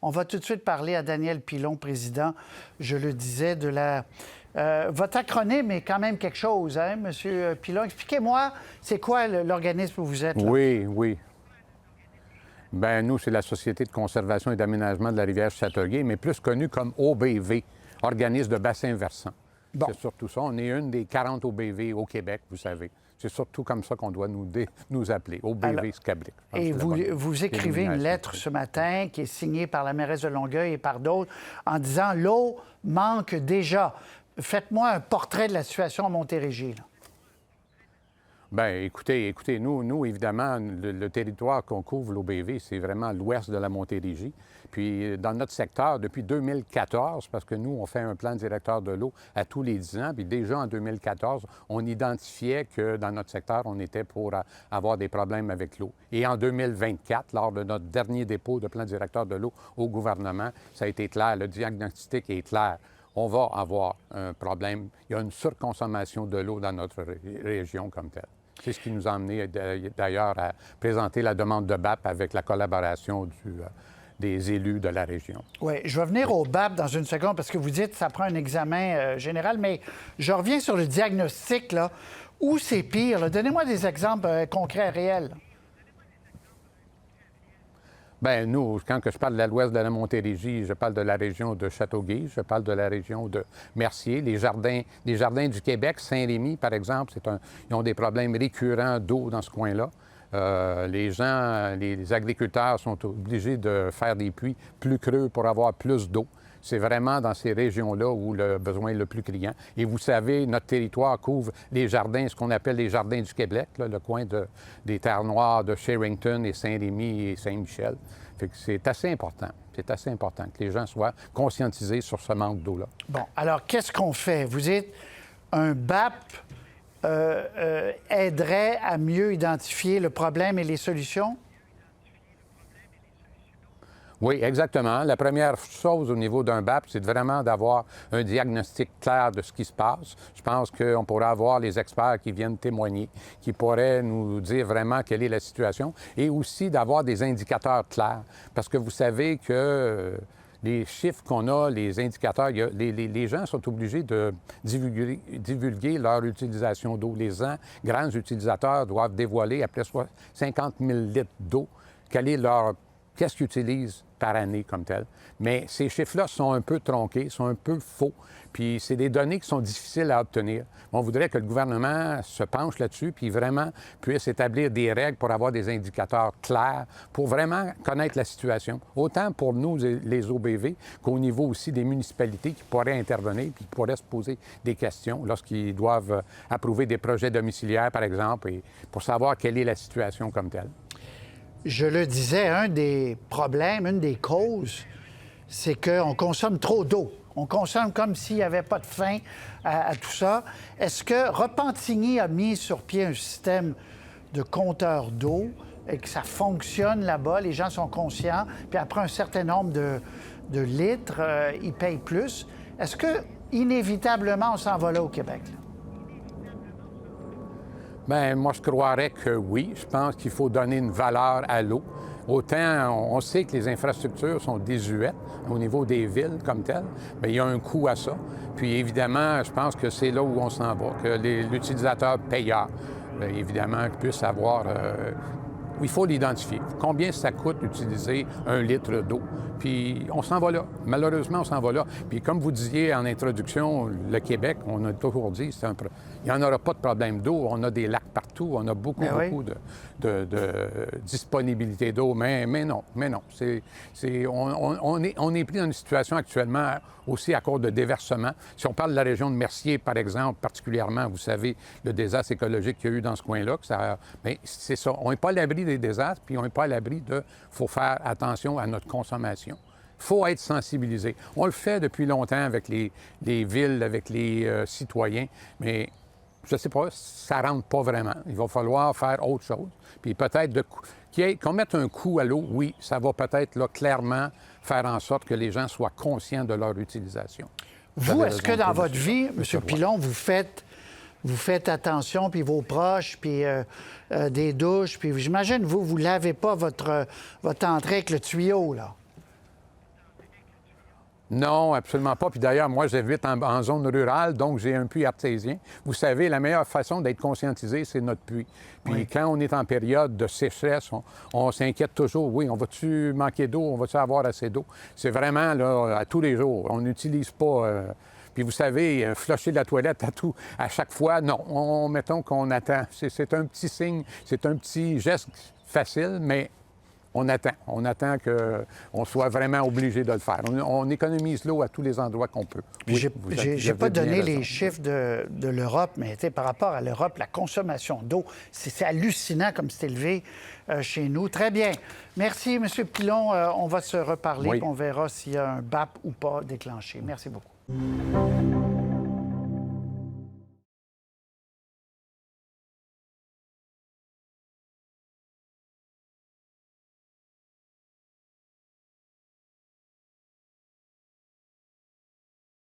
On va tout de suite parler à Daniel Pilon, président, je le disais, de la... votre acronyme est quand même quelque chose, hein, M. Pilon? Expliquez-moi, c'est quoi l'organisme où vous êtes? Là? Oui. Bien, nous, c'est la Société de conservation et d'aménagement de la rivière Châteauguay, mais plus connue comme OBV, Organisme de bassin versant. Bon. C'est surtout ça. On est une des 40 OBV au Québec, vous savez. C'est surtout comme ça qu'on doit nous appeler, OBV Scablic. Et vous écrivez une lettre ce matin qui est signée par la mairesse de Longueuil et par d'autres en disant « L'eau manque déjà ». Faites-moi un portrait de la situation à Montérégie. Là. Bien, écoutez, nous, évidemment, le territoire qu'on couvre, l'OBV, c'est vraiment l'ouest de la Montérégie. Puis, dans notre secteur, depuis 2014, parce que nous, on fait un plan directeur de l'eau à tous les 10 ans, puis déjà en 2014, on identifiait que dans notre secteur, on était pour avoir des problèmes avec l'eau. Et en 2024, lors de notre dernier dépôt de plan directeur de l'eau au gouvernement, ça a été clair, le diagnostic est clair. On va avoir un problème. Il y a une surconsommation de l'eau dans notre région comme telle. C'est ce qui nous a amené d'ailleurs à présenter la demande de BAP avec la collaboration des élus de la région. Oui, je vais venir au BAP dans une seconde parce que vous dites que ça prend un examen général, mais je reviens sur le diagnostic, là. Où c'est pire? Là? Donnez-moi des exemples concrets, réels. Bien, nous, quand je parle de l'ouest de la Montérégie, je parle de la région de Châteauguay, je parle de la région de Mercier, les jardins du Québec, Saint-Rémy, par exemple, ils ont des problèmes récurrents d'eau dans ce coin-là. Les agriculteurs sont obligés de faire des puits plus creux pour avoir plus d'eau. C'est vraiment dans ces régions-là où le besoin est le plus criant. Et vous savez, notre territoire couvre les jardins, ce qu'on appelle les jardins du Québec, là, le coin des Terres Noires de Sherrington et Saint-Rémy et Saint-Michel. Fait que c'est assez important. C'est assez important que les gens soient conscientisés sur ce manque d'eau-là. Bon, alors qu'est-ce qu'on fait? Vous dites un BAP aiderait à mieux identifier le problème et les solutions? Oui, exactement. La première chose au niveau d'un BAP, c'est vraiment d'avoir un diagnostic clair de ce qui se passe. Je pense qu'on pourrait avoir les experts qui viennent témoigner, qui pourraient nous dire vraiment quelle est la situation, et aussi d'avoir des indicateurs clairs. Parce que vous savez que les chiffres qu'on a, les indicateurs, les gens sont obligés de divulguer leur utilisation d'eau. Les grands utilisateurs doivent dévoiler après 50 000 litres d'eau qu'est-ce qu'ils utilisent par année comme tel. Mais ces chiffres-là sont un peu tronqués, sont un peu faux, puis c'est des données qui sont difficiles à obtenir. On voudrait que le gouvernement se penche là-dessus, puis vraiment puisse établir des règles pour avoir des indicateurs clairs, pour vraiment connaître la situation, autant pour nous, les OBV, qu'au niveau aussi des municipalités qui pourraient intervenir, puis qui pourraient se poser des questions lorsqu'ils doivent approuver des projets domiciliaires, par exemple, et pour savoir quelle est la situation comme telle. Je le disais, un des problèmes, une des causes, c'est qu'on consomme trop d'eau. On consomme comme s'il n'y avait pas de fin à tout ça. Est-ce que Repentigny a mis sur pied un système de compteur d'eau et que ça fonctionne là-bas, les gens sont conscients, puis après un certain nombre de litres, ils payent plus? Est-ce que, inévitablement, on s'en va là au Québec? Là? Bien, moi, je croirais que oui. Je pense qu'il faut donner une valeur à l'eau. Autant, on sait que les infrastructures sont désuètes au niveau des villes comme telles, bien, il y a un coût à ça. Puis, évidemment, je pense que c'est là où on s'en va, que l'utilisateur payeur, bien, évidemment, puisse avoir... il faut l'identifier. Combien ça coûte d'utiliser 1 litre d'eau? Puis on s'en va là. Malheureusement, on s'en va là. Puis comme vous disiez en introduction, le Québec, on a toujours dit, il n'y en aura pas de problème d'eau. On a des lacs partout. On a beaucoup de disponibilité d'eau. Mais non. On est pris dans une situation actuellement aussi à cause de déversement. Si on parle de la région de Mercier, par exemple, particulièrement, vous savez, le désastre écologique qu'il y a eu dans ce coin-là, bien, c'est ça. On n'est pas à l'abri des désastres, puis on n'est pas à l'abri de... Il faut faire attention à notre consommation. Il faut être sensibilisé. On le fait depuis longtemps avec les villes, avec les citoyens, mais je ne sais pas, ça ne rentre pas vraiment. Il va falloir faire autre chose. Puis peut-être qu'on mette un coup à l'eau, oui, ça va peut-être là, clairement faire en sorte que les gens soient conscients de leur utilisation. Vous, est-ce que dans votre vie, M. Pilon, vous faites attention, puis vos proches, puis des douches, puis j'imagine, vous ne lavez pas votre entrée avec le tuyau, là? Non, absolument pas. Puis d'ailleurs, moi, j'habite en zone rurale, donc j'ai un puits artésien. Vous savez, la meilleure façon d'être conscientisé, c'est notre puits. Puis Oui. quand on est en période de sécheresse, on s'inquiète toujours. Oui, on va-tu manquer d'eau? On va-tu avoir assez d'eau? C'est vraiment, là, à tous les jours. On n'utilise pas... Puis vous savez, flusher la toilette à chaque fois, non. Mettons qu'on attend. C'est un petit signe, c'est un petit geste facile, mais... On attend qu'on soit vraiment obligé de le faire. On économise l'eau à tous les endroits qu'on peut. Oui, J'ai pas donné les chiffres de l'Europe, mais par rapport à l'Europe, la consommation d'eau, c'est hallucinant comme c'est élevé chez nous. Très bien. Merci, M. Pilon. On va se reparler, Oui. puis on verra s'il y a un BAP ou pas déclenché. Merci beaucoup.